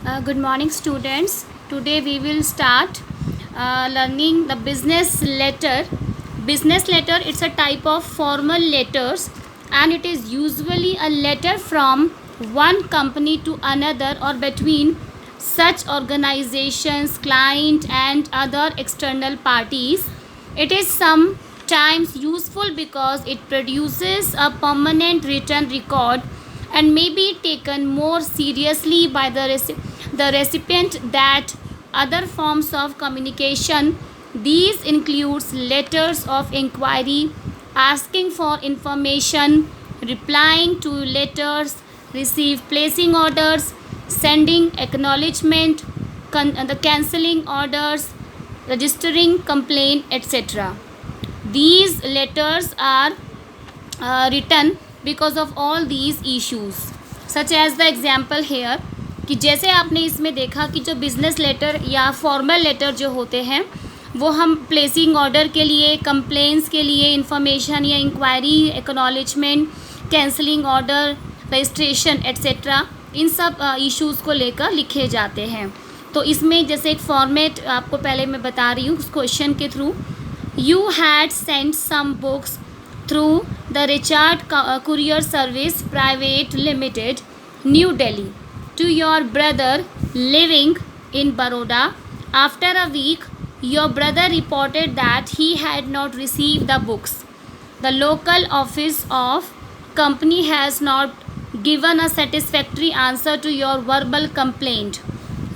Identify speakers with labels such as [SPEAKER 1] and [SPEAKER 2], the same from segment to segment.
[SPEAKER 1] Good morning, students. Today we will start learning the business letter. Business letter, it's a type of formal letters, and it is usually a letter from one company to another or between such organizations, client and other external parties. It is sometimes useful because it produces a permanent written record and may be taken more seriously by the recipient that other forms of communication. These includes letters of inquiry, asking for information, replying to letters, receive placing orders, sending acknowledgement, the cancelling orders, registering complaint, etc. These letters are written because of all these issues, such as the example here कि जैसे आपने इसमें देखा कि जो business letter या formal letter जो होते हैं वो हम प्लेसिंग ऑर्डर के लिए, कंप्लेंट्स के लिए, इंफॉर्मेशन या inquiry, acknowledgement, cancelling order, registration etcetera, इन सब इश्यूज़ को लेकर लिखे जाते हैं. तो इसमें जैसे एक फॉर्मेट आपको पहले मैं बता रही हूँ उस क्वेश्चन के through. You had send some books through the Richard Courier Service Private Limited, New Delhi, to your brother living in Baroda. After a week, your brother reported that he had not received the books. The local office of company has not given a satisfactory answer to your verbal complaint.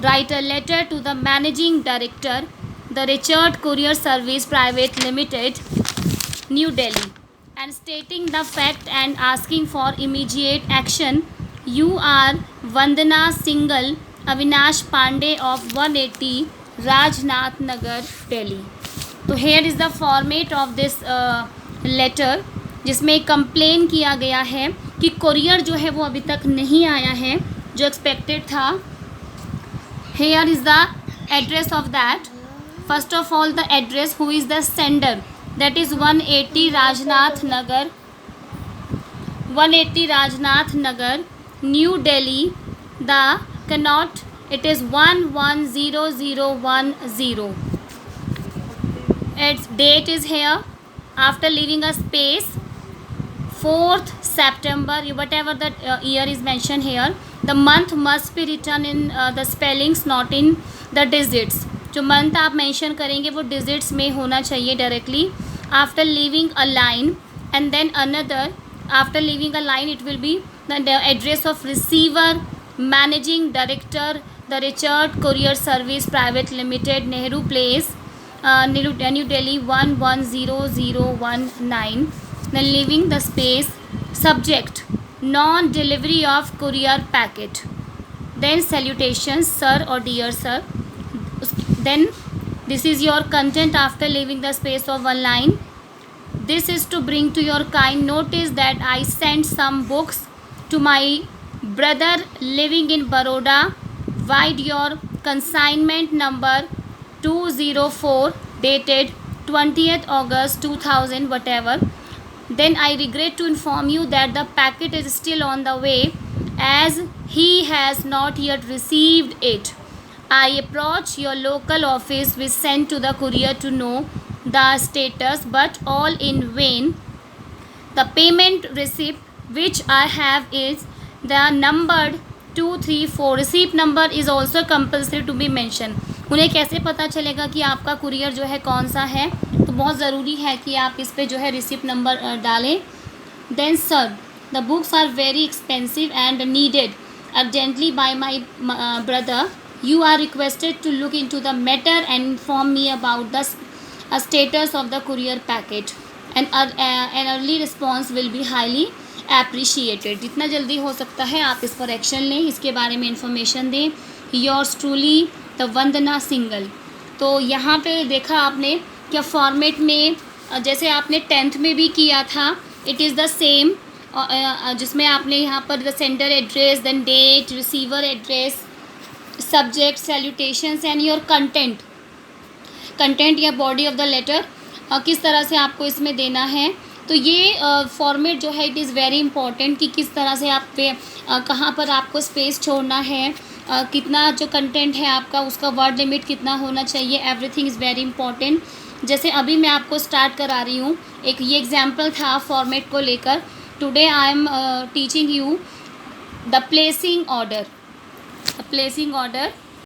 [SPEAKER 1] Write a letter to the managing director, the Richard Courier Service Private Limited, New Delhi, and stating the fact and asking for immediate action. You are Vandana Singhal, Avinash Pandey of 180 Rajnath Nagar, Delhi. तो here is the format of this letter, जिसमें complain किया गया है कि courier जो है वो अभी तक नहीं आया है जो एक्सपेक्टेड था. Here is the address of that. First of all, the address, who is the sender, that is 180 Rajnath Nagar, 180 Rajnath Nagar, New Delhi. The cannot, it is 110010. Its date is here. After leaving a space, 4th September, whatever the year is mentioned here, the month must be written in the spellings, not in the digits. जो month आप mention करेंगे वो digits में होना चाहिए directly. After leaving a line and then another, after leaving a line it will be the address of receiver, managing director, the Richard courier service private limited, Nehru Place, New Delhi 110019. then leaving the space, subject non delivery of courier packet, then salutations sir or dear sir. Then this is your content after leaving the space of one line. This is to bring to your kind notice that I sent some books to my brother living in Baroda. Write your consignment number 204 dated 20th August 2000 whatever. Then I regret to inform you that the packet is still on the way as he has not yet received it. I approach your local office which sent to the courier to know the status, but all in vain. The payment receipt which I have is the numbered 234. Receipt number is also compulsory to be mentioned. उन्हें कैसे पता चलेगा कि आपका courier जो है कौन सा है, तो बहुत ज़रूरी है कि आप इस पे जो है रिसिप्ट नंबर डालें. Then sir, the books are very expensive and needed urgently by my brother. You are requested to look into the matter and inform me about the status of the courier packet. An early response will be highly appreciated. जितना जल्दी हो सकता है आप इस पर action लें, इसके बारे में इंफॉर्मेशन दें. Yours truly, the Vandana single. तो यहाँ पे देखा आपने क्या फॉर्मेट में जैसे आपने 10th में भी किया था, इट इज़ द सेम, जिसमें आपने यहाँ पर the sender address, then date, receiver address, subject, salutations and your content या बॉडी ऑफ द लेटर किस तरह से आपको इसमें देना है. तो ये फॉर्मेट जो है इट इज़ वेरी इंपॉर्टेंट कि किस तरह से आप पे कहाँ पर आपको स्पेस छोड़ना है कितना जो कंटेंट है आपका उसका वर्ड लिमिट कितना होना चाहिए, एवरीथिंग इज़ वेरी इंपॉर्टेंट। जैसे अभी मैं आपको स्टार्ट करा रही हूँ, एक ये एग्जाम्पल था फॉर्मेट को लेकर। Today I am teaching you the placing order. Placing order